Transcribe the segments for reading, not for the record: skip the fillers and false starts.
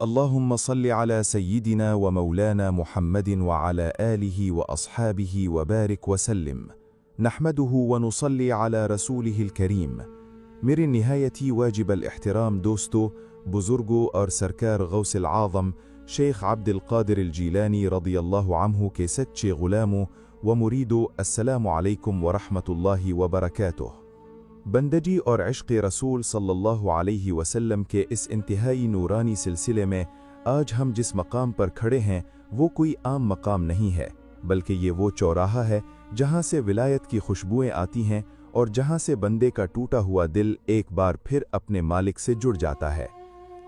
اللهم صل على سيدنا ومولانا محمد وعلى آله وأصحابه وبارك وسلم نحمده ونصلي على رسوله الكريم. میرے نہایتی واجب الاحترام دوستو، بزرگوں اور سرکار غوث العظم شیخ عبد القادر الجیلانی رضی اللہ عنہ کے سچے غلاموں و مریدو، السلام علیکم ورحمۃ اللہ وبرکاتہ۔ بندگی اور عشق رسول صلی اللہ علیہ وسلم کے اس انتہائی نورانی سلسلے میں آج ہم جس مقام پر کھڑے ہیں وہ کوئی عام مقام نہیں ہے، بلکہ یہ وہ چوراہا ہے جہاں سے ولایت کی خوشبوئیں آتی ہیں اور جہاں سے بندے کا ٹوٹا ہوا دل ایک بار پھر اپنے مالک سے جڑ جاتا ہے۔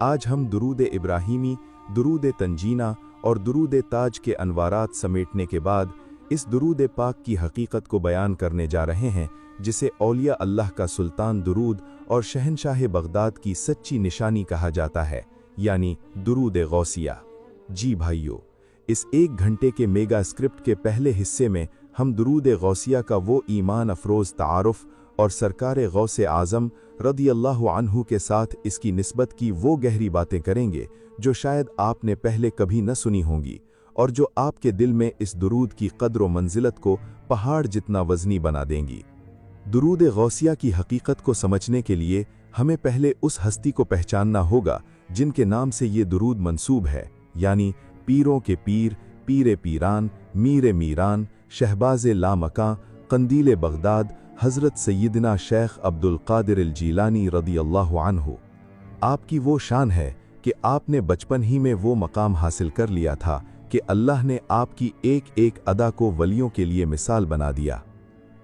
آج ہم درود ابراہیمی، درود تنجینہ اور درود تاج کے انوارات سمیٹنے کے بعد اس درود پاک کی حقیقت کو بیان کرنے جا رہے ہیں، جسے اولیاء اللہ کا سلطان درود اور شہنشاہ بغداد کی سچی نشانی کہا جاتا ہے، یعنی درود غوثیہ۔ جی بھائیو، اس 1 گھنٹے کے میگا اسکرپٹ کے پہلے حصے میں ہم درود غوثیہ کا وہ ایمان افروز تعارف اور سرکار غوث اعظم رضی اللہ عنہ کے ساتھ اس کی نسبت کی وہ گہری باتیں کریں گے جو شاید آپ نے پہلے کبھی نہ سنی ہوں گی، اور جو آپ کے دل میں اس درود کی قدر و منزلت کو پہاڑ جتنا وزنی بنا دیں گی۔ درود غوثیہ کی حقیقت کو سمجھنے کے لیے ہمیں پہلے اس ہستی کو پہچاننا ہوگا جن کے نام سے یہ درود منسوب ہے، یعنی پیروں کے پیر، پیر پیران، میر میران، شہباز لامکاں، قندیل بغداد، حضرت سیدنا شیخ عبد القادر الجیلانی رضی اللہ عنہ۔ آپ کی وہ شان ہے کہ آپ نے بچپن ہی میں وہ مقام حاصل کر لیا تھا کہ اللہ نے آپ کی ایک ایک ادا کو ولیوں کے لیے مثال بنا دیا۔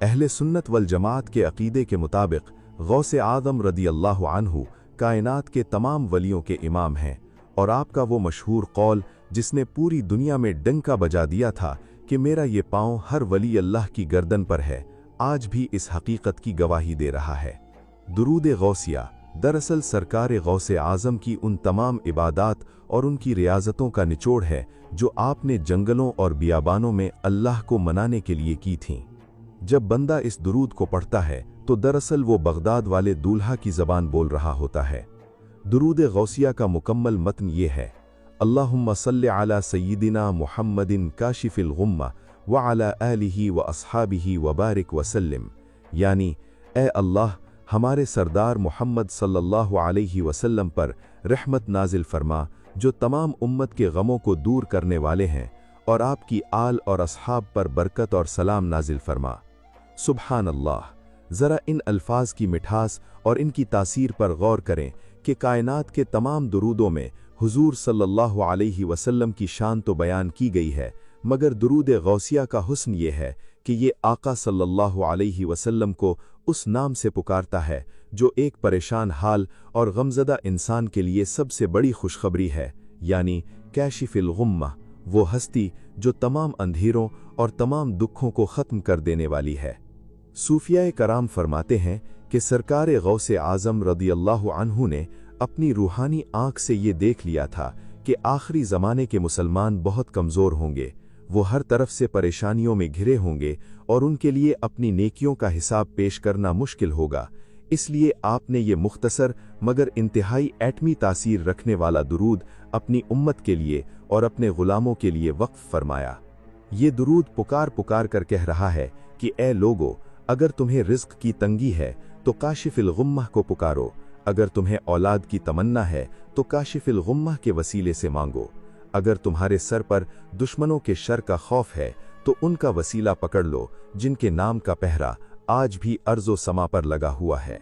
اہل سنت والجماعت کے عقیدے کے مطابق غوث اعظم رضی اللہ عنہ کائنات کے تمام ولیوں کے امام ہیں، اور آپ کا وہ مشہور قول جس نے پوری دنیا میں ڈنکا بجا دیا تھا کہ میرا یہ پاؤں ہر ولی اللہ کی گردن پر ہے، آج بھی اس حقیقت کی گواہی دے رہا ہے۔ درود غوثیہ دراصل سرکار غوث اعظم کی ان تمام عبادات اور ان کی ریاضتوں کا نچوڑ ہے جو آپ نے جنگلوں اور بیابانوں میں اللہ کو منانے کے لیے کی تھیں۔ جب بندہ اس درود کو پڑھتا ہے تو دراصل وہ بغداد والے دولہا کی زبان بول رہا ہوتا ہے۔ درود غوثیہ کا مکمل متن یہ ہے: اللہم صلی علی سیدنا محمد کاشف الغمہ وعلی آلہ واصحابہ وبارک وسلم، یعنی اے اللہ ہمارے سردار محمد صلی اللہ علیہ وسلم پر رحمت نازل فرما جو تمام امت کے غموں کو دور کرنے والے ہیں، اور آپ کی آل اور اصحاب پر برکت اور سلام نازل فرما۔ سبحان اللہ، ذرا ان الفاظ کی مٹھاس اور ان کی تاثیر پر غور کریں کہ کائنات کے تمام درودوں میں حضور صلی اللہ علیہ وسلم کی شان تو بیان کی گئی ہے، مگر درود غوثیہ کا حسن یہ ہے کہ یہ آقا صلی اللہ علیہ وسلم کو اس نام سے پکارتا ہے جو ایک پریشان حال اور غمزدہ انسان کے لیے سب سے بڑی خوشخبری ہے، یعنی کاشف الغمہ، وہ ہستی جو تمام اندھیروں اور تمام دکھوں کو ختم کر دینے والی ہے۔ صوفیاء کرام فرماتے ہیں کہ سرکار غوث اعظم رضی اللہ عنہ نے اپنی روحانی آنکھ سے یہ دیکھ لیا تھا کہ آخری زمانے کے مسلمان بہت کمزور ہوں گے، وہ ہر طرف سے پریشانیوں میں گھرے ہوں گے اور ان کے لیے اپنی نیکیوں کا حساب پیش کرنا مشکل ہوگا۔ اس لیے آپ نے یہ مختصر مگر انتہائی ایٹمی تاثیر رکھنے والا درود اپنی امت کے لیے اور اپنے غلاموں کے لیے وقف فرمایا۔ یہ درود پکار پکار کر کہہ رہا ہے کہ اے لوگو، اگر تمہیں رزق کی تنگی ہے تو کاشف الغمہ کو پکارو، اگر تمہیں اولاد کی تمنا ہے تو کاشف الغمہ کے وسیلے سے مانگو، اگر تمہارے سر پر دشمنوں کے شر کا خوف ہے تو ان کا وسیلہ پکڑ لو جن کے نام کا پہرا آج بھی ارض و سما پر لگا ہوا ہے۔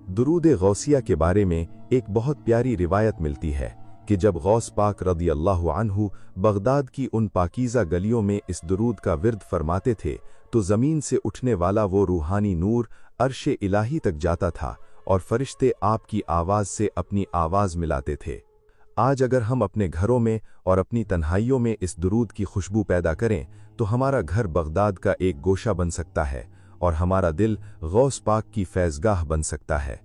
درود غوثیہ کے بارے میں ایک بہت پیاری روایت ملتی ہے کہ جب غوث پاک رضی اللہ عنہ بغداد کی ان پاکیزہ گلیوں میں اس درود کا ورد فرماتے تھے تو زمین سے اٹھنے والا وہ روحانی نور عرش الہی تک جاتا تھا اور فرشتے آپ کی آواز سے اپنی آواز ملاتے تھے۔ آج اگر ہم اپنے گھروں میں اور اپنی تنہائیوں میں اس درود کی خوشبو پیدا کریں تو ہمارا گھر بغداد کا ایک گوشہ بن سکتا ہے اور ہمارا دل غوث پاک کی فیضگاہ بن سکتا ہے۔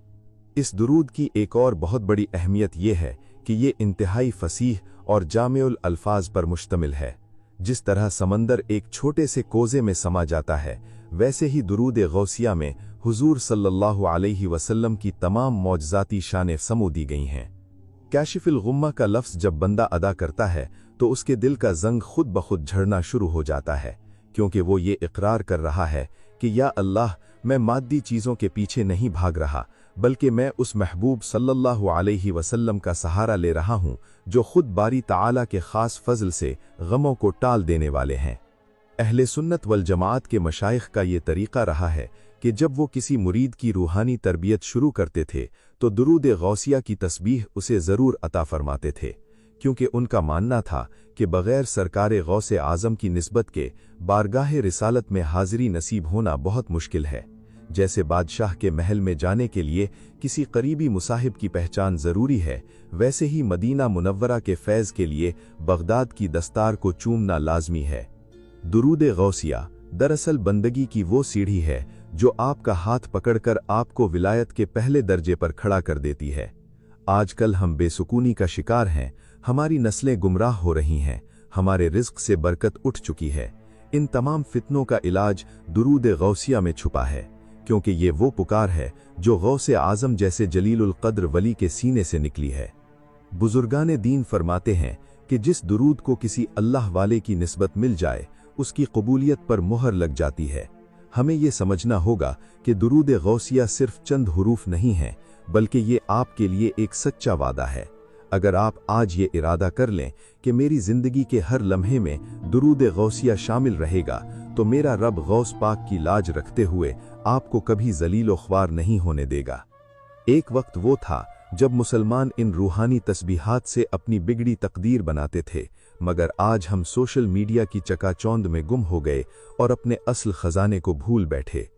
اس درود کی ایک اور بہت بڑی اہمیت یہ ہے کہ یہ انتہائی فصیح اور جامع الالفاظ پر مشتمل ہے۔ جس طرح سمندر ایک چھوٹے سے کوزے میں سما جاتا ہے، ویسے ہی درود غوثیہ میں حضور صلی اللہ علیہ وسلم کی تمام معجزاتی شانیں سمو دی گئی ہیں۔ कैशिफुल गुम्मा का लफ्ज़ जब बंदा अदा करता है तो उसके दिल का जंग खुद ब खुद झड़ना शुरू हो जाता है, क्योंकि वो ये इकरार कर रहा है कि या अल्लाह, मैं मादी चीज़ों के पीछे नहीं भाग रहा, बल्कि मैं उस महबूब सल्लल्लाहु अलैहि वसल्लम का सहारा ले रहा हूँ जो खुद बारी ताला के ख़ास फजल से गमों को टाल देने वाले हैं। अहले सुन्नत वल जमात के मशाइख का ये तरीक़ा रहा है कि जब वो किसी मुरीद की रूहानी तरबियत शुरू करते थे तो दुरूद गौसिया की तस्बीह उसे ज़रूर अता फरमाते थे, क्योंकि उनका मानना था कि बग़ैर सरकार गौसे आज़म की निस्बत के बारगाह रिसालत में हाज़िरी नसीब होना बहुत मुश्किल है। जैसे बादशाह के महल में जाने के लिए किसी करीबी मुसाहिब की पहचान ज़रूरी है, वैसे ही मदीना मुनव्वरा के फैज़ के लिए बगदाद की दस्तार को चूमना लाजमी है। दुरूद गौसिया दरअसल बंदगी की वो सीढ़ी है जो आपका हाथ पकड़कर आपको विलायत के पहले दर्जे पर खड़ा कर देती है। आजकल हम बेसुकूनी का शिकार हैं, हमारी नस्लें गुमराह हो रही हैं, हमारे रिज़्क़ से बरकत उठ चुकी है। इन तमाम फितनों का इलाज दुरूद गौसिया में छुपा है, क्योंकि ये वो पुकार है जो गौसे आज़म जैसे जलीलुल क़द्र वली के सीने से निकली है। बुजुर्गान दीन फरमाते हैं कि जिस दुरूद को किसी अल्लाह वाले की निस्बत मिल जाए उसकी कबूलियत पर मुहर लग जाती है। हमें ये समझना होगा कि दुरूद गौसिया सिर्फ चंद हुरूफ नहीं है, बल्कि ये आपके लिए एक सच्चा वादा है। अगर आप आज ये इरादा कर लें कि मेरी ज़िंदगी के हर लम्हे में दुरूद गौसिया शामिल रहेगा, तो मेरा रब गौस पाक की लाज रखते हुए आपको कभी ज़लील ख्वार नहीं होने देगा। एक वक्त वो था जब मुसलमान इन रूहानी तस्बीहात से अपनी बिगड़ी तकदीर बनाते थे, मगर आज हम सोशल मीडिया की चकाचौंध में गुम हो गए और अपने असल खजाने को भूल बैठे।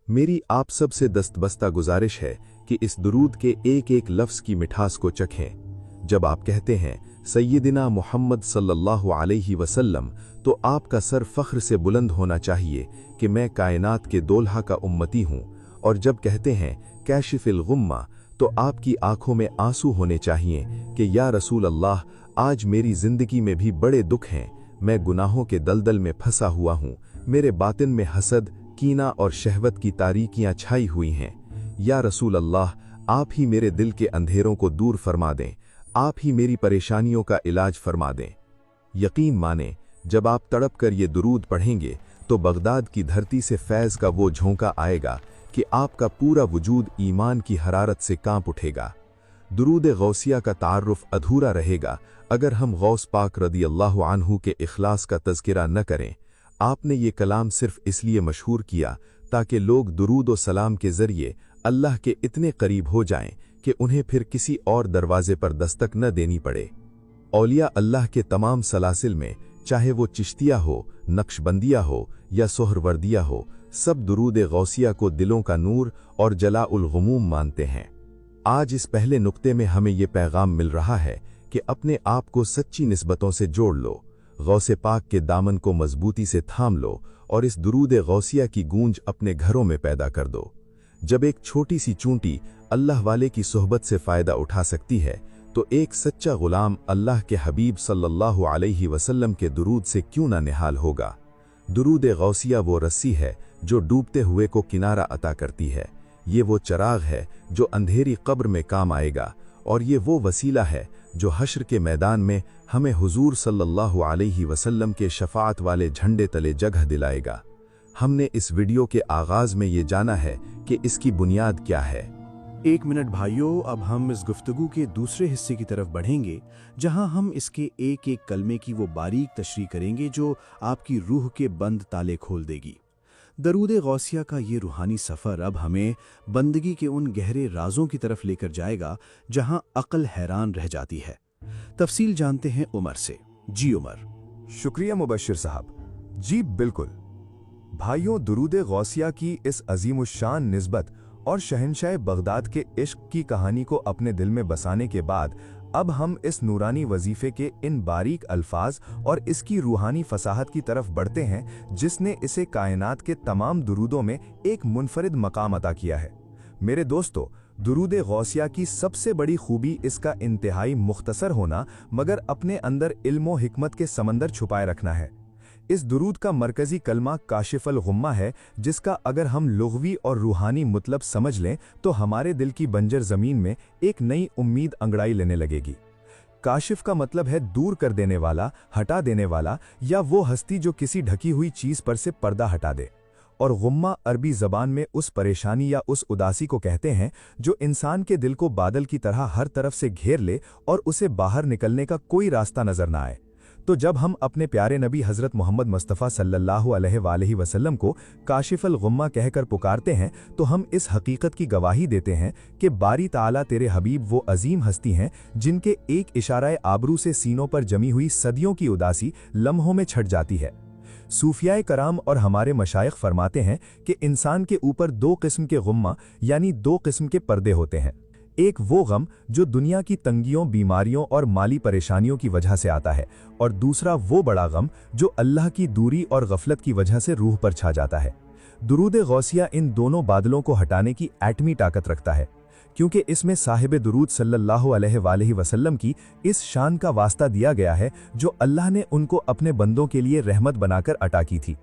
मेरी आप सब से दस्तबस्ता गुजारिश है कि इस दुरूद के एक एक लफ्ज़ की मिठास को चखें। जब आप कहते हैं सय्यदिना मुहम्मद सल्लल्लाहु अलैहि वसल्लम, तो आपका सर फ़ख्र से बुलंद होना चाहिए कि मैं कायनात के दोल्हा का उम्मती हूँ, और जब कहते हैं कैशिफुल गुम्मा, तो आपकी आंखों में आंसू होने चाहिए कि या रसूल अल्लाह, आज मेरी ज़िंदगी में भी बड़े दुख हैं, मैं गुनाहों के दलदल में फंसा हुआ हूँ, मेरे बातिन में हसद, कीना और शहवत की तारीकियाँ छाई हुई हैं। या रसूल अल्लाह, आप ही मेरे दिल के अंधेरों को दूर फरमा दें, आप ही मेरी परेशानियों का इलाज फरमा दें। यकीन माने, जब आप तड़प कर ये दुरूद पढ़ेंगे तो बगदाद की धरती से फैज़ का वो झोंका आएगा कि आपका पूरा वजूद ईमान की हरारत से कांप उठेगा। दुरूद गौसिया का तारुफ अधूरा रहेगा अगर हम गौस पाक रदी अल्लाहु अन्हु के इखलास का तज़किरा न करें। आपने ये कलाम सिर्फ इसलिए मशहूर किया ताकि लोग दुरूद व सलाम के ज़रिए अल्लाह के इतने करीब हो जाएं कि उन्हें फिर किसी और दरवाजे पर दस्तक न देनी पड़े। औलिया अल्लाह के तमाम सलासिल में, चाहे वो चिश्तिया हो, नक्शबंदिया हो या सोहरवर्दिया हो, सब दुरूद गौसिया को दिलों का नूर और जलाउल गुमूम मानते हैं। आज इस पहले नुक्ते में हमें ये पैगाम मिल रहा है कि अपने आप को सच्ची निस्बतों से जोड़ लो, गौसे पाक के दामन को मजबूती से थाम लो और इस दुरूद गौसिया की गूंज अपने घरों में पैदा कर दो। जब एक छोटी सी चूंटी अल्लाह वाले की सोहबत से फ़ायदा उठा सकती है, तो एक सच्चा गुलाम अल्लाह के हबीब सल्लल्लाहु अलैहि वसल्लम के दुरूद से क्यों ना निहाल होगा। दुरूद गौसिया वो रस्सी है जो डूबते हुए को किनारा अता करती है, ये वो चराग है जो अंधेरी कब्र में काम आएगा, और ये वो वसीला है जो हश्र के मैदान में हमें हुजूर सल्लल्लाहु अलैहि वसल्लम के शफाअत वाले झंडे तले जगह दिलाएगा। हमने इस वीडियो के आगाज़ में ये जाना है कि इसकी बुनियाद क्या है। एक मिनट भाइयों, अब हम इस गुफ्तगू के दूसरे हिस्से की तरफ बढ़ेंगे, जहां हम इसके एक एक कलमे की वो बारीक तशरीह करेंगे जो आपकी रूह के बंद ताले खोल देगी। दरूद गौसिया का ये रूहानी सफ़र अब हमें बंदगी के उन गहरे राजों की तरफ लेकर जाएगा जहां अक्ल हैरान रह जाती है। तफसील जानते हैं उमर से। जी उमर। शुक्रिया मुबश्शिर साहब। जी बिल्कुल भाइयों, दुरूद गौसिया की इस अजीमुश्शान निस्बत और शहंशाह बगदाद के इश्क की कहानी को अपने दिल में बसाने के बाद अब हम इस नूरानी वजीफे के इन बारीक अल्फाज और इसकी रूहानी फसाहत की तरफ बढ़ते हैं जिसने इसे कायनात के तमाम दुरूदों में एक मुनफरिद मकाम अता किया है। मेरे दोस्तों, दुरूद गौसिया की सबसे बड़ी खूबी इसका इंतहाई मुख्तसर होना मगर अपने अंदर इल्म व हिकमत के समंदर छुपाए रखना है। इस दुरूद का मरकजी कलमा काशिफुल गुम्मा है, जिसका अगर हम लुग़वी और रूहानी मतलब समझ लें तो हमारे दिल की बंजर ज़मीन में एक नई उम्मीद अंगड़ाई लेने लगेगी। काशिफ का मतलब है दूर कर देने वाला, हटा देने वाला, या वो हस्ती जो किसी ढकी हुई चीज़ पर से पर्दा हटा दे। और गुम्मा अरबी ज़बान में उस परेशानी या उस उदासी को कहते हैं जो इंसान के दिल को बादल की तरह हर तरफ से घेर ले और उसे बाहर निकलने का कोई रास्ता नजर ना आए। तो जब हम अपने प्यारे नबी हज़रत मोहम्मद मुस्तफ़ा सल्लल्लाहु अलैहि वसल्लम को काशिफुल गुम्मा कहकर पुकारते हैं तो हम इस हकीकत की गवाही देते हैं कि बारी ताला तेरे हबीब वो अजीम हस्ती हैं जिनके एक इशारा आबरू से सीनों पर जमी हुई सदियों की उदासी लम्हों में छट जाती है। सूफियाए कराम और हमारे मशाइख फरमाते हैं कि इंसान के ऊपर दो किस्म के गुम्मा यानी दो किस्म के पर्दे होते हैं। एक वो गम जो दुनिया की तंगियों, बीमारियों और माली परेशानियों की वजह से आता है, और दूसरा वो बड़ा गम जो अल्लाह की दूरी और गफलत की वजह से रूह पर छा जाता है। दुरूद गौसिया इन दोनों बादलों को हटाने की एटमी ताकत रखता है, क्योंकि इसमें साहिब दुरूद सल्लल्लाहु अलैहि वसल्लम की इस शान का वास्ता दिया गया है जो अल्लाह ने उनको अपने बंदों के लिए रहमत बनाकर अता की थी।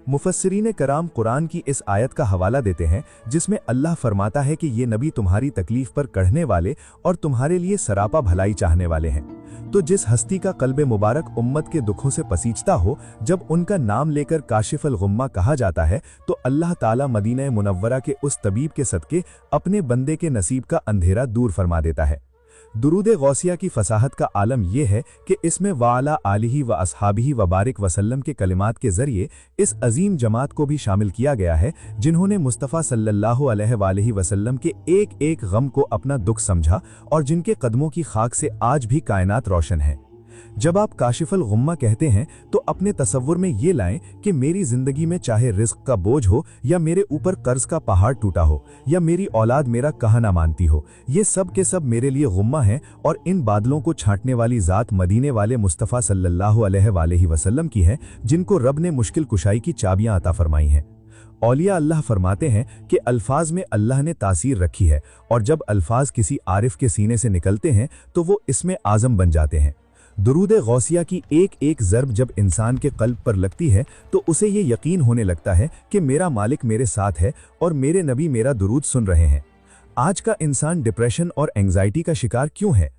मुफस्सिरीन कराम कुरान की इस आयत का हवाला देते हैं जिसमें अल्लाह फरमाता है कि ये नबी तुम्हारी तकलीफ पर कढ़ने वाले और तुम्हारे लिए सरापा भलाई चाहने वाले हैं। तो जिस हस्ती का कल्बे मुबारक उम्मत के दुखों से पसीजता हो, जब उनका नाम लेकर काशिफुल गुम्मा कहा जाता है तो अल्लाह ताला मदीना मुनव्वरा के उस तबीब के सदके अपने बंदे के नसीब का अंधेरा दूर फरमा देता है। दुरूद गौसिया की फसाहत का आलम यह है कि इसमें वाला आलिही व अस्हाबिही व बारिक वसल्लम के कलिमात के जरिए इस अजीम जमात को भी शामिल किया गया है जिन्होंने मुस्तफ़ा सल्लल्लाहु अलैहि वसल्लम के एक एक गम को अपना दुख समझा और जिनके कदमों की खाक से आज भी कायनात रोशन है। जब आप काशिफुल गुम्मा कहते हैं तो अपने तसव्वुर में ये लाएं कि मेरी जिंदगी में चाहे रिस्क का बोझ हो या मेरे ऊपर कर्ज का पहाड़ टूटा हो या मेरी औलाद मेरा कहा ना मानती हो, ये सब के सब मेरे लिए गुम्मा हैं और इन बादलों को छांटने वाली ज़ात मदीने वाले मुस्तफ़ा सल्लल्लाहु अलैहि वसल्लम की है जिनको रब ने मुश्किल कुशाई की चाबियां अता फरमाई हैं। औलिया अल्लाह फरमाते हैं कि अल्फाज में अल्लाह ने तासीर रखी है और जब अल्फाज किसी आरिफ के सीने से निकलते हैं तो वो इसमें आज़म बन जाते हैं। दुरूद गौसिया की एक एक ज़र्ब जब इंसान के कल्ब पर लगती है तो उसे ये यकीन होने लगता है कि मेरा मालिक मेरे साथ है और मेरे नबी मेरा दुरूद सुन रहे हैं। आज का इंसान डिप्रेशन और एंग्जाइटी का शिकार क्यों है?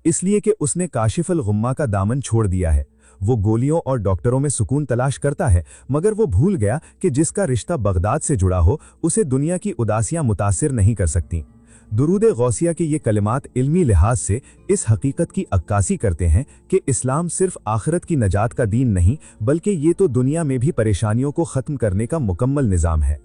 इसलिए कि उसने काशिफुल गुम्मा का दामन छोड़ दिया है। वो गोलियों और डॉक्टरों में सुकून तलाश करता है, मगर वो भूल गया कि जिसका रिश्ता बगदाद से जुड़ा हो उसे दुनिया की उदासियां मुतासिर नहीं कर सकती। दुरूद गौसिया के ये कलिमात इल्मी लिहाज से इस हकीकत की अक्कासी करते हैं कि इस्लाम सिर्फ आखिरत की नजात का दीन नहीं बल्कि ये तो दुनिया में भी परेशानियों को ख़त्म करने का मुकम्मल निज़ाम है।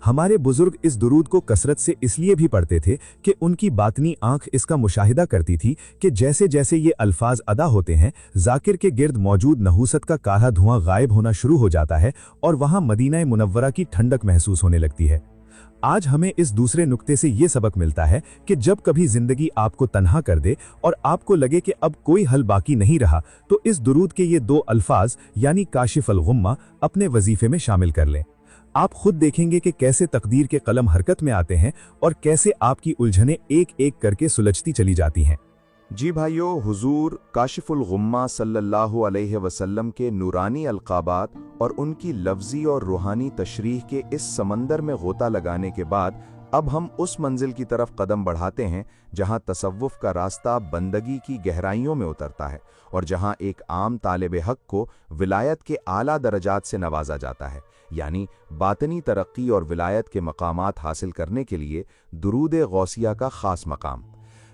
हमारे बुजुर्ग इस दुरूद को कसरत से इसलिए भी पढ़ते थे कि उनकी बातनी आंख इसका मुशाहिदा करती थी कि जैसे जैसे ये अल्फाज अदा होते हैं जाकिर के गिर्द मौजूद नहूसत का काला धुआं गायब होना शुरू हो जाता है और वहाँ मदीना मुनव्वरा की ठंडक महसूस होने लगती है। आज हमें इस दूसरे नुक्ते से ये सबक मिलता है कि जब कभी जिंदगी आपको तन्हा कर दे और आपको लगे कि अब कोई हल बाकी नहीं रहा तो इस दुरूद के ये दो अल्फाज यानी काशिफुल गुम्मा अपने वजीफे में शामिल कर लें। आप खुद देखेंगे कि कैसे तकदीर के कलम हरकत में आते हैं और कैसे आपकी उलझनें एक एक करके सुलझती चली जाती हैं। जी भाइयों, हुजूर काशिफुल गुम्मा सल्लल्लाहु अलैहि वसल्लम के नूरानी अलकाबात और उनकी लफ्जी और रूहानी तशरीह के इस समंदर में गोता लगाने के बाद अब हम उस मंजिल की तरफ कदम बढ़ाते हैं जहां तसव्वुफ का रास्ता बंदगी की गहराइयों में उतरता है और जहां एक आम तालिब हक को विलायत के आला दरजात से नवाजा जाता है, यानी बातनी तरक्की और विलायत के मकामात हासिल करने के लिए दुरूद गौसिया का खास मकाम।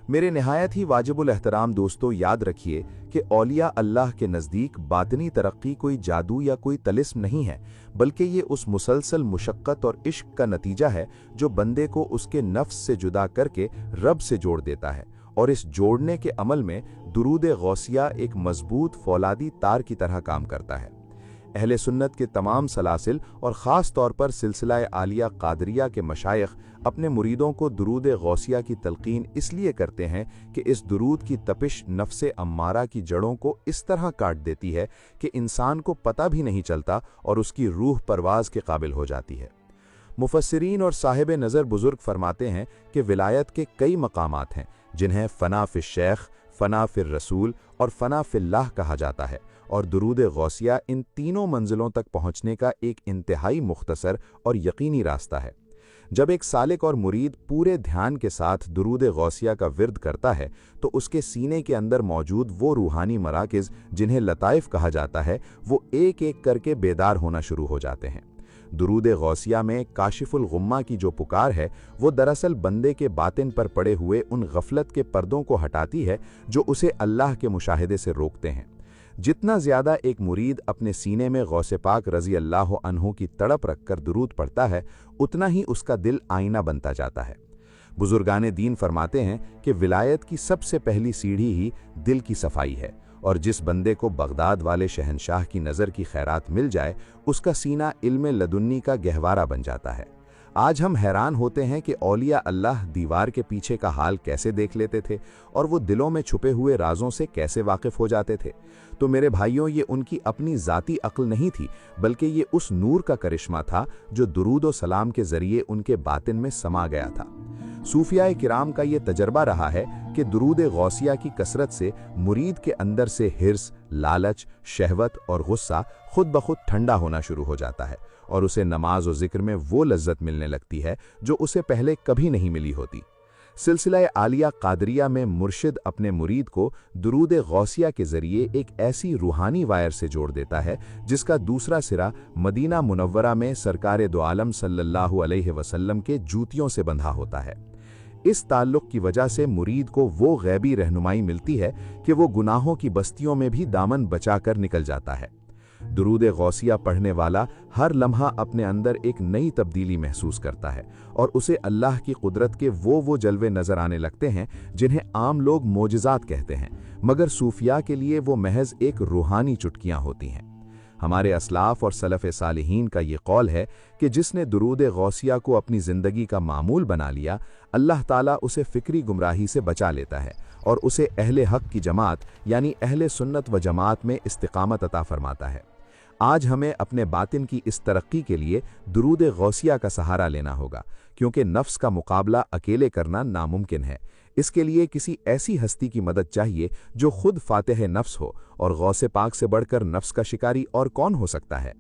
मेरे निहायत ही वाजिबुल एहतराम दोस्तों, याद रखिए कि औलिया अल्लाह के नज़दीक बातनी तरक्की कोई जादू या कोई तलिस्म नहीं है, बल्कि ये उस मुसलसल मुशक्क़त और इश्क का नतीजा है जो बंदे को उसके नफ्स से जुदा करके रब से जोड़ देता है। और इस जोड़ने के अमल में दुरूद गौसिया एक मजबूत फौलादी तार की तरह काम करता है। अहले सुन्नत के तमाम सलासिल और ख़ास तौर पर सिलसिला आलिया कादरिया के मशाइख अपने मुरीदों को दुरूद गौसिया की तलकीन इसलिए करते हैं कि इस दुरूद की तपिश नफ्से अम्मारा की जड़ों को इस तरह काट देती है कि इंसान को पता भी नहीं चलता और उसकी रूह परवाज़ के काबिल हो जाती है। मुफस्सिरीन और साहिब नज़र बुजुर्ग फरमाते हैं कि विलायत के कई मकामात हैं जिन्हें फ़ना फ़िश शेख, फना फिर रसूल और फना फिल्लाह कहा जाता है, और दुरूद गौसिया इन तीनों मंजिलों तक पहुंचने का एक इंतहाई मुख्तसर और यकीनी रास्ता है। जब एक सालिक और मुरीद पूरे ध्यान के साथ दुरूद गौसिया का विर्द करता है तो उसके सीने के अंदर मौजूद वो रूहानी मराकिज़ जिन्हें लताइफ कहा जाता है, वो एक एक करके बेदार होना शुरू हो जाते हैं। दुरूद गौसिया में काशिफुल गुम्मा की जो पुकार है वो दरअसल बंदे के बातिन पर पड़े हुए उन गफलत के पर्दों को हटाती है जो उसे अल्लाह के मुशाहिदे से रोकते हैं। जितना ज़्यादा एक मुरीद अपने सीने में गौसे पाक रज़ी अल्लाह अन्हु की तड़प रखकर दुरूद पढ़ता है, उतना ही उसका दिल आईना बनता जाता है। बुजुर्गाने दीन फरमाते हैं कि विलायत की सबसे पहली सीढ़ी ही दिल की सफाई है, और जिस बंदे को बगदाद वाले शहनशाह की नज़र की खैरात मिल जाए उसका सीना इल्म लदुन्नी का गहवारा बन जाता है। आज हम हैरान होते हैं कि औलिया अल्लाह दीवार के पीछे का हाल कैसे देख लेते थे और वो दिलों में छुपे हुए राजों से कैसे वाकिफ हो जाते थे। तो मेरे भाइयों, ये उनकी अपनी ज़ाती अक्ल नहीं थी, बल्कि ये उस नूर का करिश्मा था जो दुरूद व सलाम के ज़रिए उनके बातिन में समा गया था। सूफियाए किराम का ये तजर्बा रहा है कि दुरूद गौसिया की कसरत से मुरीद के अंदर से हिर्स, लालच, शहवत और गुस्सा खुद ब खुद ठंडा होना शुरू हो जाता है और उसे नमाज और जिक्र में वो लज्जत मिलने लगती है जो उसे पहले कभी नहीं मिली होती। सिलसिला आलिया कादरिया में मुर्शिद अपने मुरीद को दुरूद गौसिया के ज़रिए एक ऐसी रूहानी वायर से जोड़ देता है जिसका दूसरा सिरा मदीना मुनव्वरा में सरकार दो आलम सल्लल्लाहु अलैहि वसल्लम के जूतियों से बंधा होता है। इस ताल्लुक़ की वजह से मुरीद को वो गैबी रहनुमाई मिलती है कि वो गुनाहों की बस्तियों में भी दामन बचाकर निकल जाता है। दुरूद गौसिया पढ़ने वाला हर लम्हा अपने अंदर एक नई तब्दीली महसूस करता है और उसे अल्लाह की कुदरत के वो जलवे नजर आने लगते हैं जिन्हें आम लोग मोजज़ात कहते हैं, मगर सूफिया के लिए वो महज एक रूहानी चुटकियां होती हैं। हमारे असलाफ और सलफ़ सालिहीन का ये कौल है कि जिसने दुरूद गौसिया को अपनी ज़िंदगी का मामूल बना लिया, अल्लाह ताला उसे फ़िक्री गुमराही से बचा लेता है और उसे अहले हक़ की जमात यानी अहले सुन्नत व जमात में इस्तिक़ामत अता फरमाता है। आज हमें अपने बातिन की इस तरक्की के लिए दुरूद गौसिया का सहारा लेना होगा, क्योंकि नफ्स का मुकाबला अकेले करना नामुमकिन है। इसके लिए किसी ऐसी हस्ती की मदद चाहिए जो खुद फातिह नफ्स हो, और गौसे पाक से बढ़कर नफ्स का शिकारी और कौन हो सकता है।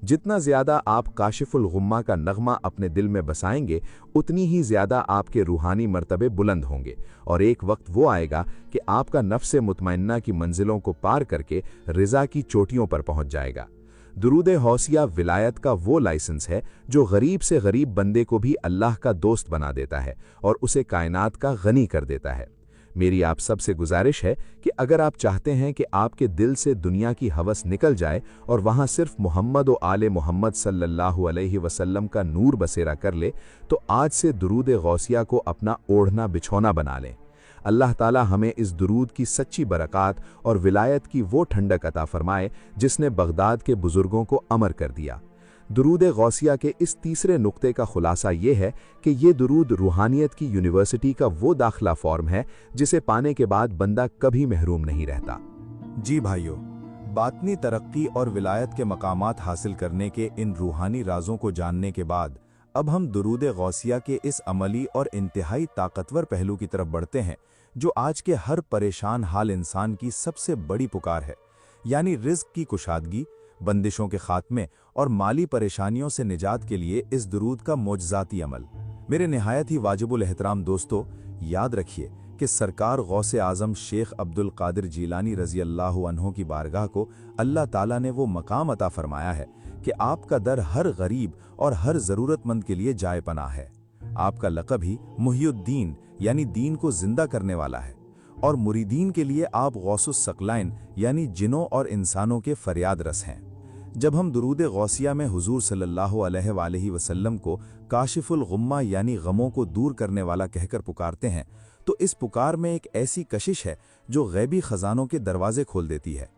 जितना ज़्यादा आप काशिफुल गुम्मा का नगमा अपने दिल में बसाएंगे, उतनी ही ज़्यादा आपके रूहानी मर्तबे बुलंद होंगे, और एक वक्त वो आएगा कि आपका नफ्स मुतमइन्ना की मंजिलों को पार करके रिज़ा की चोटियों पर पहुँच जाएगा। दुरूद गौसिया विलायत का वो लाइसेंस है जो गरीब से गरीब बंदे को भी अल्लाह का दोस्त बना देता है और उसे कायनात का गनी कर देता है। मेरी आप सबसे गुजारिश है कि अगर आप चाहते हैं कि आपके दिल से दुनिया की हवस निकल जाए और वहाँ सिर्फ मोहम्मद व आले मोहम्मद सल्लल्लाहु अलैहि वसल्लम का नूर बसेरा कर ले, तो आज से दुरूद गौसिया को अपना ओढ़ना बिछौना बना लें। अल्लाह ताला हमें इस दुरूद की सच्ची बरक़ात और विलायत की वो ठंडक अता फरमाए जिसने बगदाद के बुजुर्गों को अमर कर दिया। दुरूद गौसिया के इस तीसरे नुक्ते का खुलासा ये है कि ये दुरूद रूहानियत की यूनिवर्सिटी का वो दाखिला फॉर्म है जिसे पाने के बाद बंदा कभी महरूम नहीं रहता। जी भाइयों, बातनी तरक्की और विलायत के मकामात हासिल करने के इन रूहानी राजों को जानने के बाद अब हम दुरूद गौसिया के इस अमली और इंतहाई ताकतवर पहलू की तरफ बढ़ते हैं जो आज के हर परेशान हाल इंसान की सबसे बड़ी पुकार है, यानी रिज़्क़ की कुशादगी, बंदिशों के खात्मे और माली परेशानियों से निजात के लिए इस दुरूद का मोजज़ाती अमल। मेरे निहायत ही वाजिबुल एहतराम दोस्तों, याद रखिए कि सरकार गौसे आज़म शेख अब्दुल कादिर जीलानी रज़ी अल्लाह अन्हु की बारगाह को अल्लाह ताला ने वो मकाम अता फरमाया है कि आपका दर हर गरीब और हर ज़रूरतमंद के लिए जाए पनाह है। आपका लक़ब ही मुहियुद्दीन यानी दीन को जिंदा करने वाला है, और मुरीदीन के लिए आप गौसुस सकलाइन यानी जिनों और इंसानों के फरियाद रस हैं। जब हम दुरूद गौसिया में हुजूर सल्लल्लाहु अलैहि वसल्लम को काशिफुल गुम्मा यानी गमों को दूर करने वाला कहकर पुकारते हैं, तो इस पुकार में एक ऐसी कशिश है जो गैबी खजानों के दरवाजे खोल देती है।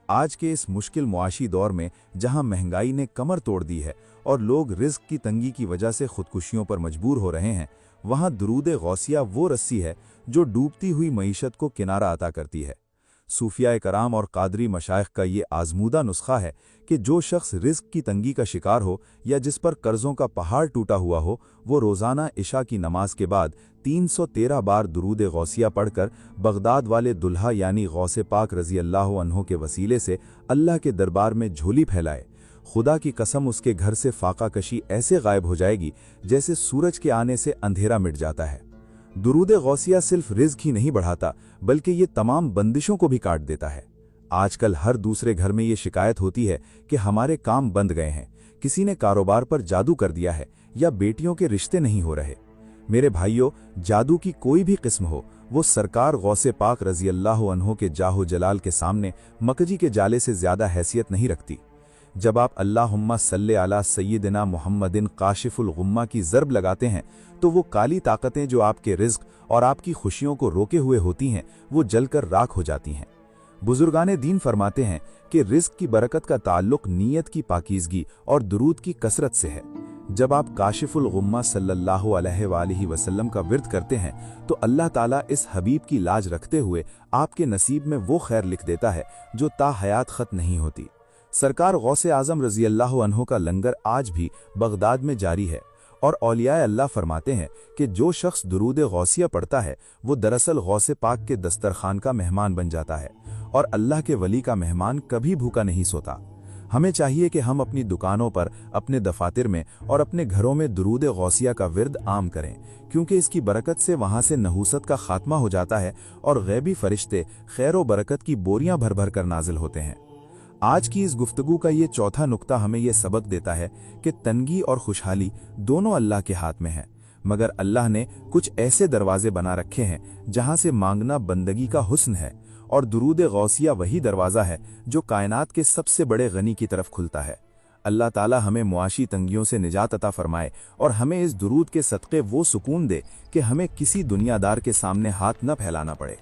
आज के इस मुश्किल मुआशी दौर में जहां महंगाई ने कमर तोड़ दी है और लोग रिज़्क़ की तंगी की वजह से खुदकुशियों पर मजबूर हो रहे हैं, वहां दुरूद गौसिया वो रस्सी है जो डूबती हुई मईशत को किनारा अता करती है। सूफिया कराम और कादरी मशाइख का ये आजमूदा नुस्खा है कि जो शख्स रिस्क की तंगी का शिकार हो या जिस पर कर्जों का पहाड़ टूटा हुआ हो, वो रोज़ाना इशा की नमाज के बाद 313 बार दुरूद गौसिया पढ़कर बगदाद वाले दुल्हा यानी गौसे पाक रज़ी अल्लाह अन्हो के वसीले से अल्लाह के दरबार में झोली फैलाए। खुदा की कसम, उसके घर से फाका कशी ऐसे गायब हो जाएगी जैसे सूरज के आने से अंधेरा मिट जाता है। दुरूद गौसिया सिर्फ रिज़्क ही नहीं बढ़ाता, बल्कि ये तमाम बंदिशों को भी काट देता है। आजकल हर दूसरे घर में ये शिकायत होती है कि हमारे काम बंद गए हैं, किसी ने कारोबार पर जादू कर दिया है या बेटियों के रिश्ते नहीं हो रहे। मेरे भाइयों, जादू की कोई भी किस्म हो, वो सरकार गौसे पाक रज़ी अल्लाह अन्हो के जाहो जलाल के सामने मकजी के जाले से ज्यादा हैसियत नहीं रखती। जब आप अल्लाहुम्मा सल्ले अला सय्यिदिना मुहम्मदिन काशिफुल गुम्मा की ज़रब लगाते हैं तो वो काली ताकतें जो आपके रिज़्क और आपकी खुशियों को रोके हुए होती हैं, वो जलकर राख हो जाती हैं। बुजुर्गाने दीन फरमाते हैं कि रिज़्क की बरकत का ताल्लुक नीयत की पाकीज़गी और दुरूद की कसरत से है। जब आप काशिफुल गुम्मा सल्लल्लाहु अलैहि वसल्लम का विर्द करते हैं तो अल्लाह ताला इस हबीब की लाज रखते हुए आपके नसीब में वो खैर लिख देता है जो ता हयात ख़त्म नहीं होती। सरकार गौसे आज़म रज़ी अल्लाह अन्हो का लंगर आज भी बगदाद में जारी है और औलियाए अल्लाह फरमाते हैं कि जो शख्स दुरूद गौसिया पढ़ता है वो दरअसल गौसे पाक के दस्तरखान का मेहमान बन जाता है और अल्लाह के वली का मेहमान कभी भूखा नहीं सोता। हमें चाहिए कि हम अपनी दुकानों पर, अपने दफातर में और अपने घरों में दुरूद गौसिया का विर्द आम करें, क्योंकि इसकी बरकत से वहाँ से नहूसत का खात्मा हो जाता है और गैबी फरिश्ते खैर व बरकत की बोरियां भर भर कर नाजिल होते हैं। आज की इस गुफ्तगू का ये चौथा नुक्ता हमें ये सबक देता है कि तंगी और खुशहाली दोनों अल्लाह के हाथ में है, मगर अल्लाह ने कुछ ऐसे दरवाजे बना रखे हैं जहां से मांगना बंदगी का हुस्न है, और दुरूद गौसिया वही दरवाज़ा है जो कायनात के सबसे बड़े गनी की तरफ खुलता है। अल्लाह ताला हमें मुआशी तंगियों से निजात अता फरमाए और हमें इस दुरूद के सदक़े वो सुकून दे कि हमें किसी दुनियादार के सामने हाथ न फैलाना पड़े।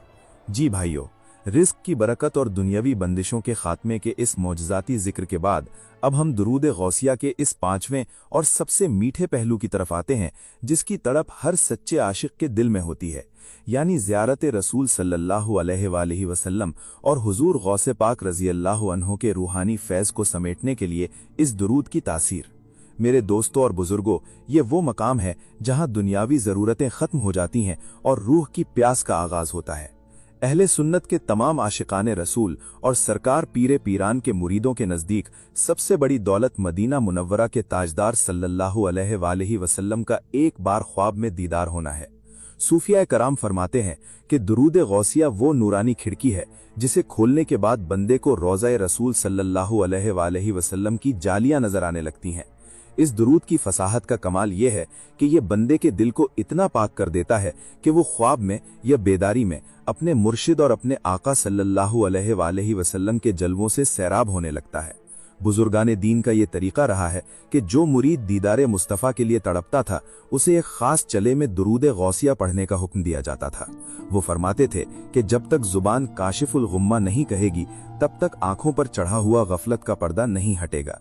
जी भाइयों, रिस्क की बरकत और दुनियावी बंदिशों के खात्मे के इस मौजज़ाती जिक्र के बाद अब हम दुरूद गौसिया के इस पांचवें और सबसे मीठे पहलू की तरफ आते हैं जिसकी तड़प हर सच्चे आशिक के दिल में होती है, यानी ज़ियारत रसूल सल्लल्लाहु अलैहि वसल्लम और हुजूर गौसे पाक रज़ी अल्लाह अन्हो के रूहानी फैज़ को समेटने के लिए इस दुरूद की तासीर। मेरे दोस्तों और बुजुर्गों, ये वो मकाम है जहां दुनियावी ज़रूरतें ख़त्म हो जाती हैं और रूह की प्यास का आगाज़ होता है। अहले सुन्नत के तमाम आशिकाने रसूल और सरकार पीरे पीरान के मुरीदों के नज़दीक सबसे बड़ी दौलत मदीना मुनव्वरा के ताजदार सल्लल्लाहु अलैहि वसल्लम का एक बार ख्वाब में दीदार होना है। सूफिया कराम फरमाते हैं कि दुरूद गौसिया वो नूरानी खिड़की है जिसे खोलने के बाद बंदे को रोज़ा रसूल सल्लल्लाहु अलैहि वसल्लम की जालियां नजर आने लगती हैं। इस दुरूद की फसाहत का कमाल यह है कि यह बंदे के दिल को इतना पाक कर देता है कि वो ख्वाब में या बेदारी में अपने मुर्शिद और अपने आका सल्लल्लाहु अलैहि वसल्लम के जलवों से सैराब होने लगता है। बुजुर्गाने दीन का ये तरीका रहा है कि जो मुरीद दीदारे मुस्तफ़ा के लिए तड़पता था उसे एक खास चले में दुरूद गौसिया पढ़ने का हुक्म दिया जाता था। वो फरमाते थे कि जब तक जुबान काशिफुल गुम्मा नहीं कहेगी तब तक आंखों पर चढ़ा हुआ गफलत का पर्दा नहीं हटेगा।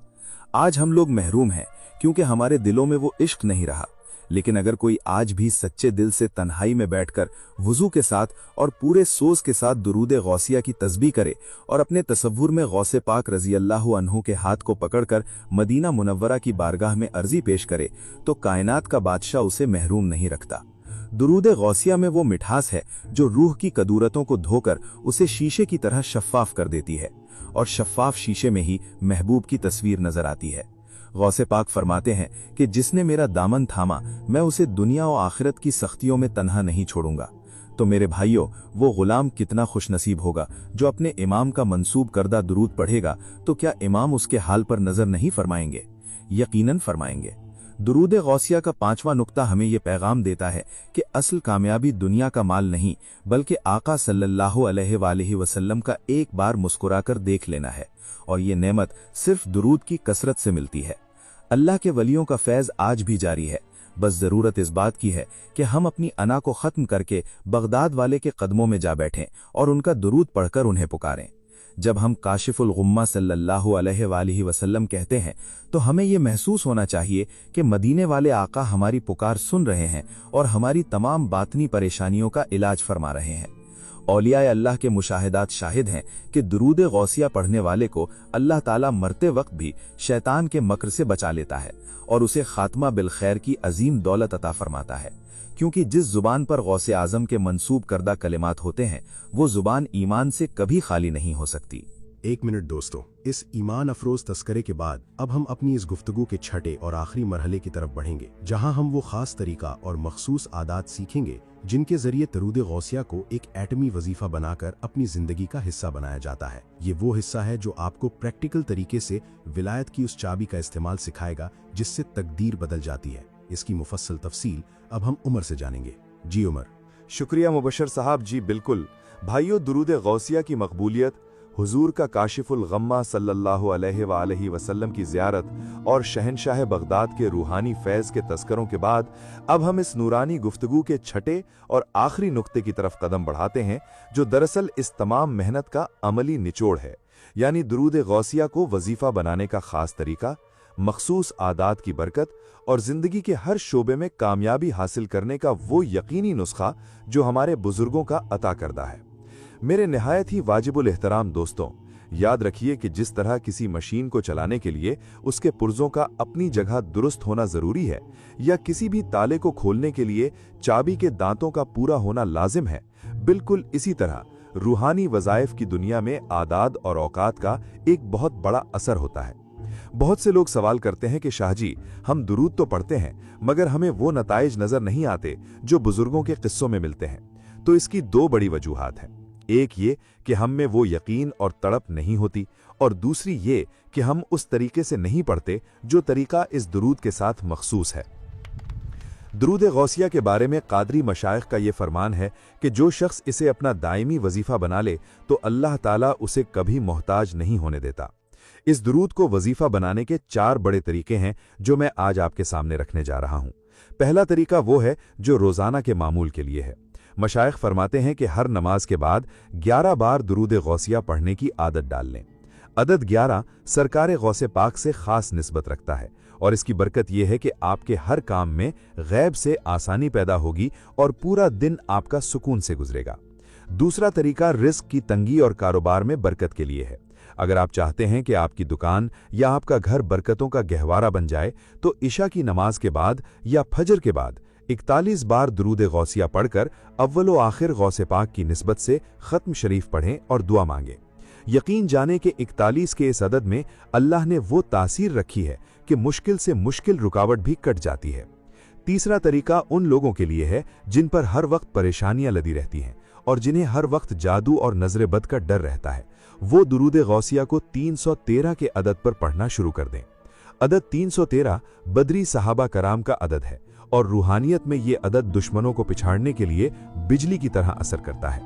आज हम लोग महरूम हैं क्योंकि हमारे दिलों में वो इश्क नहीं रहा, लेकिन अगर कोई आज भी सच्चे दिल से तन्हाई में बैठकर वुजू के साथ और पूरे सोज के साथ दुरूद गौसिया की तस्बीह करे और अपने तसव्वुर में गौसे पाक रज़ी अल्लाह अन्हु के हाथ को पकड़कर मदीना मुनव्वरा की बारगाह में अर्जी पेश करे तो कायनात का बादशाह उसे महरूम नहीं रखता। दुरूद गौसिया में वो मिठास है जो रूह की कदूरतों को धोकर उसे शीशे की तरह शफ़ाफ कर देती है, और शफ़ाफ शीशे में ही महबूब की तस्वीर नजर आती है। गौसे पाक फरमाते हैं कि जिसने मेरा दामन थामा मैं उसे दुनिया और आखिरत की सख्तियों में तन्हा नहीं छोड़ूंगा। तो मेरे भाइयों, वो गुलाम कितना खुशनसीब होगा जो अपने इमाम का मंसूब करदा दुरूद पढ़ेगा, तो क्या इमाम उसके हाल पर नजर नहीं फरमाएंगे? यकीनन फरमाएंगे। दुरूद गौसिया का पांचवा नुक्ता हमें यह पैगाम देता है कि असल कामयाबी दुनिया का माल नहीं बल्कि आका सल्लल्लाहु अलैहि वसल्लम का एक बार मुस्कुराकर देख लेना है, और ये नेमत सिर्फ दुरूद की कसरत से मिलती है। अल्लाह के वलियों का फैज़ आज भी जारी है, बस ज़रूरत इस बात की है कि हम अपनी अना को ख़त्म करके बगदाद वाले के कदमों में जा बैठें और उनका दुरूद पढ़कर उन्हें पुकारें। जब हम काशिफुल गुम्मा सल्लल्लाहु अलैहि वसल्लम कहते हैं तो हमें ये महसूस होना चाहिए कि मदीने वाले आका हमारी पुकार सुन रहे हैं और हमारी तमाम बातनी परेशानियों का इलाज फरमा रहे हैं। اولیاء اللہ کے مشاہدات شاہد ہیں کہ درود غوثیہ پڑھنے والے کو اللہ تعالیٰ مرتے وقت بھی شیطان کے مکر سے بچا لیتا ہے اور اسے خاتمہ بالخیر کی عظیم دولت عطا فرماتا ہے، کیونکہ جس زبان پر غوث اعظم کے منسوب کردہ کلمات ہوتے ہیں وہ زبان ایمان سے کبھی خالی نہیں ہو سکتی۔ ایک منٹ دوستو، اس ایمان افروز تذکرے کے بعد اب ہم اپنی اس گفتگو کے چھٹے اور آخری مرحلے کی طرف بڑھیں گے، جہاں ہم وہ خاص طریقہ اور مخصوص عادات سیکھیں گے جن کے ذریعے درود غوثیہ کو ایک ایٹمی وظیفہ بنا کر اپنی زندگی کا حصہ بنایا جاتا ہے۔ یہ وہ حصہ ہے جو آپ کو پریکٹیکل طریقے سے ولایت کی اس چابی کا استعمال سکھائے گا جس سے تقدیر بدل جاتی ہے۔ اس کی مفصل تفصیل اب ہم عمر سے جانیں گے۔ جی عمر۔ شکریہ مبشر صاحب، جی بالکل۔ بھائیو، درود غوثیہ کی مقبولیت، حضور کا کاشف الغمہ صلی اللہ علیہ وآلہ وسلم کی زیارت اور شہنشاہ بغداد کے روحانی فیض کے تذکروں کے بعد اب ہم اس نورانی گفتگو کے چھٹے اور آخری نقطے کی طرف قدم بڑھاتے ہیں، جو دراصل اس تمام محنت کا عملی نچوڑ ہے، یعنی درود غوثیہ کو وظیفہ بنانے کا خاص طریقہ، مخصوص عادات کی برکت اور زندگی کے ہر شعبے میں کامیابی حاصل کرنے کا وہ یقینی نسخہ جو ہمارے بزرگوں کا عطا کردہ ہے۔ میرے نہایت ہی واجب الاحترام دوستوں، یاد رکھیے کہ جس طرح کسی مشین کو چلانے کے لیے اس کے پرزوں کا اپنی جگہ درست ہونا ضروری ہے، یا کسی بھی تالے کو کھولنے کے لیے چابی کے دانتوں کا پورا ہونا لازم ہے، بالکل اسی طرح روحانی وظائف کی دنیا میں اعداد اور اوقات کا ایک بہت بڑا اثر ہوتا ہے۔ بہت سے لوگ سوال کرتے ہیں کہ شاہ جی، ہم درود تو پڑھتے ہیں مگر ہمیں وہ نتائج نظر نہیں آتے جو بزرگوں کے قصوں میں ملتے ہیں۔ تو اس کی دو بڑی وجوہات ہیں، ایک یہ کہ ہم میں وہ یقین اور تڑپ نہیں ہوتی، اور دوسری یہ کہ ہم اس طریقے سے نہیں پڑھتے جو طریقہ اس درود کے ساتھ مخصوص ہے۔ درود غوثیہ کے بارے میں قادری مشائخ کا یہ فرمان ہے کہ جو شخص اسے اپنا دائمی وظیفہ بنا لے تو اللہ تعالیٰ اسے کبھی محتاج نہیں ہونے دیتا۔ اس درود کو وظیفہ بنانے کے 4 بڑے طریقے ہیں جو میں آج آپ کے سامنے رکھنے جا رہا ہوں۔ پہلا طریقہ وہ ہے جو روزانہ کے معمول کے لیے ہے۔ مشائخ فرماتے ہیں کہ ہر نماز کے بعد 11 بار درود غوثیہ پڑھنے کی عادت ڈال لیں۔ عدد 11 سرکار غوث پاک سے خاص نسبت رکھتا ہے، اور اس کی برکت یہ ہے کہ آپ کے ہر کام میں غیب سے آسانی پیدا ہوگی اور پورا دن آپ کا سکون سے گزرے گا۔ دوسرا طریقہ رزق کی تنگی اور کاروبار میں برکت کے لیے ہے۔ اگر آپ چاہتے ہیں کہ آپ کی دکان یا آپ کا گھر برکتوں کا گہوارہ بن جائے تو عشاء کی نماز کے بعد یا فجر کے بعد 41 بار درود غوثیہ پڑھ کر اول و آخر غوث پاک کی نسبت سے ختم شریف پڑھیں اور دعا مانگیں۔ یقین جانیں کہ 41 کے اس عدد میں اللہ نے وہ تاثیر رکھی ہے کہ مشکل سے مشکل رکاوٹ بھی کٹ جاتی ہے۔ تیسرا طریقہ ان لوگوں کے لیے ہے جن پر ہر وقت پریشانیاں لدی رہتی ہیں اور جنہیں ہر وقت جادو اور نظر بد کا ڈر رہتا ہے، وہ درود غوثیہ کو 313 کے عدد پر پڑھنا شروع کر دیں۔ عدد 313 بدری صحابہ کرام کا عدد ہے، اور روحانیت میں یہ عدد دشمنوں کو پچھاڑنے کے لیے بجلی کی طرح اثر کرتا ہے۔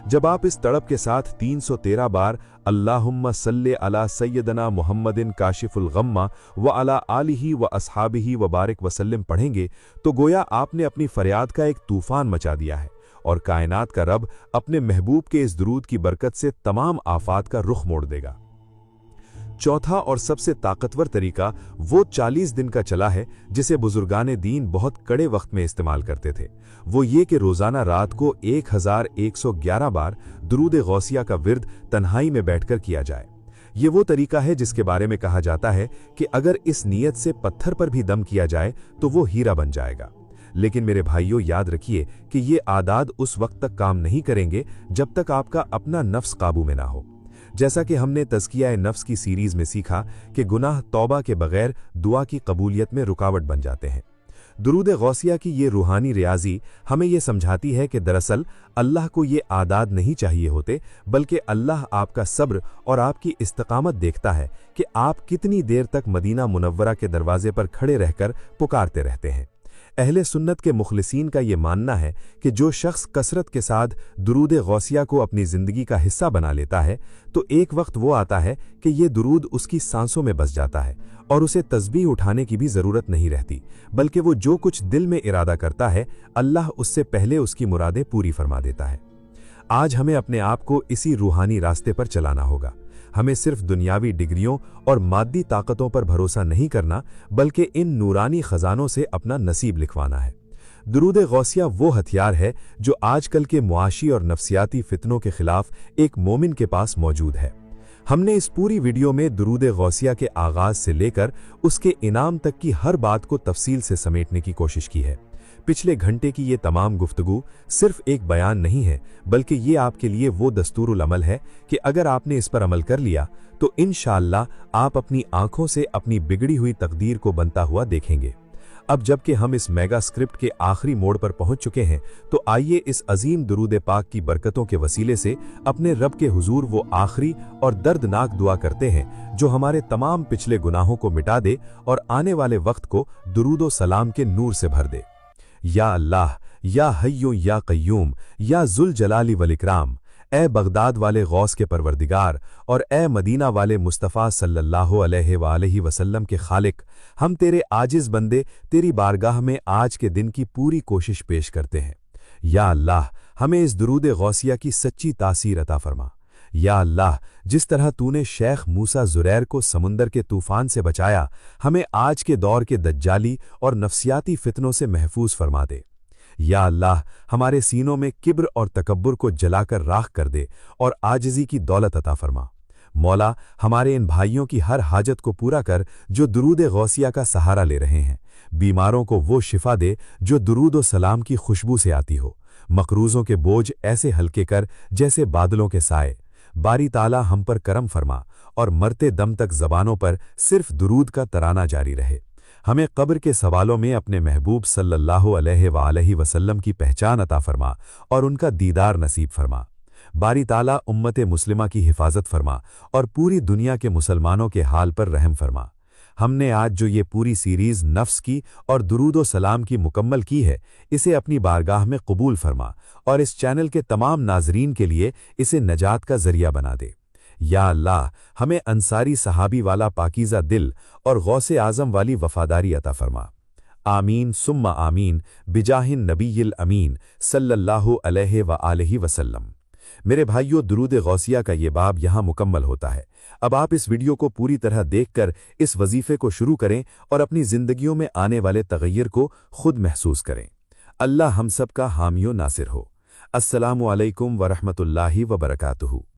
جب آپ اس تڑپ کے ساتھ 313 بار اللہم صلی علی سیدنا محمد کاشف الغمہ وعلی آلہ و اصحابہ وبارک وسلم پڑھیں گے تو گویا آپ نے اپنی فریاد کا ایک طوفان مچا دیا ہے، اور کائنات کا رب اپنے محبوب کے اس درود کی برکت سے تمام آفات کا رخ موڑ دے گا۔ چوتھا اور سب سے طاقتور طریقہ وہ 40 دن کا چلا ہے جسے بزرگان دین بہت کڑے وقت میں استعمال کرتے تھے، وہ یہ کہ روزانہ رات کو 1111 بار درود غوثیہ کا ورد تنہائی میں بیٹھ کر کیا جائے۔ یہ وہ طریقہ ہے جس کے بارے میں کہا جاتا ہے کہ اگر اس نیت سے پتھر پر بھی دم کیا جائے تو وہ ہیرا بن جائے گا۔ لیکن میرے بھائیوں، یاد رکھیے کہ یہ عادات اس وقت تک کام نہیں کریں گے جب تک آپ کا اپنا نفس قابو میں نہ ہو۔ جیسا کہ ہم نے تزکیہ نفس کی سیریز میں سیکھا کہ گناہ توبہ کے بغیر دعا کی قبولیت میں رکاوٹ بن جاتے ہیں۔ درود غوثیہ کی یہ روحانی ریاضی ہمیں یہ سمجھاتی ہے کہ دراصل اللہ کو یہ عادات نہیں چاہیے ہوتے، بلکہ اللہ آپ کا صبر اور آپ کی استقامت دیکھتا ہے کہ آپ کتنی دیر تک مدینہ منورہ کے دروازے پر کھڑے رہ کر پکارتے رہتے ہیں۔ اہل سنت کے مخلصین کا یہ ماننا ہے کہ جو شخص کثرت کے ساتھ درود غوثیہ کو اپنی زندگی کا حصہ بنا لیتا ہے تو ایک وقت وہ آتا ہے کہ یہ درود اس کی سانسوں میں بس جاتا ہے اور اسے تسبیح اٹھانے کی بھی ضرورت نہیں رہتی، بلکہ وہ جو کچھ دل میں ارادہ کرتا ہے اللہ اس سے پہلے اس کی مرادیں پوری فرما دیتا ہے۔ آج ہمیں اپنے آپ کو اسی روحانی راستے پر چلانا ہوگا۔ ہمیں صرف دنیاوی ڈگریوں اور مادی طاقتوں پر بھروسہ نہیں کرنا، بلکہ ان نورانی خزانوں سے اپنا نصیب لکھوانا ہے۔ درود غوثیہ وہ ہتھیار ہے جو آج کل کے معاشی اور نفسیاتی فتنوں کے خلاف ایک مومن کے پاس موجود ہے۔ ہم نے اس پوری ویڈیو میں درود غوثیہ کے آغاز سے لے کر اس کے انعام تک کی ہر بات کو تفصیل سے سمیٹنے کی کوشش کی ہے۔ پچھلے گھنٹے کی یہ تمام گفتگو صرف ایک بیان نہیں ہے، بلکہ یہ آپ کے لیے وہ دستور العمل ہے کہ اگر آپ نے اس پر عمل کر لیا تو انشاءاللہ آپ اپنی آنکھوں سے اپنی بگڑی ہوئی تقدیر کو بنتا ہوا دیکھیں گے۔ اب جب کہ ہم اس میگا سکرپٹ کے آخری موڑ پر پہنچ چکے ہیں تو آئیے اس عظیم درود پاک کی برکتوں کے وسیلے سے اپنے رب کے حضور وہ آخری اور دردناک دعا کرتے ہیں جو ہمارے تمام پچھلے گناہوں کو مٹا دے اور آنے والے وقت کو درود و سلام کے نور سے بھر دے۔ یا اللہ، یا حیو یا قیوم، یا ذوالجلال والاکرام، اے بغداد والے غوث کے پروردگار اور اے مدینہ والے مصطفیٰ صلی اللہ علیہ وآلہ وسلم کے خالق، ہم تیرے عاجز بندے تیری بارگاہ میں آج کے دن کی پوری کوشش پیش کرتے ہیں۔ یا اللہ، ہمیں اس درود غوثیہ کی سچی تاثیر عطا فرما۔ یا اللہ، جس طرح تو نے شیخ موسیٰ زریر کو سمندر کے طوفان سے بچایا، ہمیں آج کے دور کے دجالی اور نفسیاتی فتنوں سے محفوظ فرما دے۔ یا اللہ، ہمارے سینوں میں کبر اور تکبر کو جلا کر راکھ کر دے اور عاجزی کی دولت عطا فرما۔ مولا، ہمارے ان بھائیوں کی ہر حاجت کو پورا کر جو درود غوثیہ کا سہارا لے رہے ہیں۔ بیماروں کو وہ شفا دے جو درود و سلام کی خوشبو سے آتی ہو۔ مقروضوں کے بوجھ ایسے ہلکے کر جیسے بادلوں کے سائے۔ باری تعالیٰ ہم پر کرم فرما اور مرتے دم تک زبانوں پر صرف درود کا ترانہ جاری رہے۔ ہمیں قبر کے سوالوں میں اپنے محبوب صلی اللہ علیہ وآلہ وسلم کی پہچان عطا فرما اور ان کا دیدار نصیب فرما۔ باری تعالیٰ امت مسلمہ کی حفاظت فرما اور پوری دنیا کے مسلمانوں کے حال پر رحم فرما۔ ہم نے آج جو یہ پوری سیریز نفس کی اور درود و سلام کی مکمل کی ہے، اسے اپنی بارگاہ میں قبول فرما اور اس چینل کے تمام ناظرین کے لیے اسے نجات کا ذریعہ بنا دے۔ یا اللہ، ہمیں انصاری صحابی والا پاکیزہ دل اور غوث اعظم والی وفاداری عطا فرما۔ آمین ثم آمین بجاہ النبی الامین صلی اللہ علیہ وآلہ وسلم۔ میرے بھائیو، درود غوثیہ کا یہ باب یہاں مکمل ہوتا ہے۔ اب آپ اس ویڈیو کو پوری طرح دیکھ کر اس وظیفے کو شروع کریں اور اپنی زندگیوں میں آنے والے تغیر کو خود محسوس کریں۔ اللہ ہم سب کا حامی و ناصر ہو۔ السلام علیکم ورحمۃ اللہ وبرکاتہ۔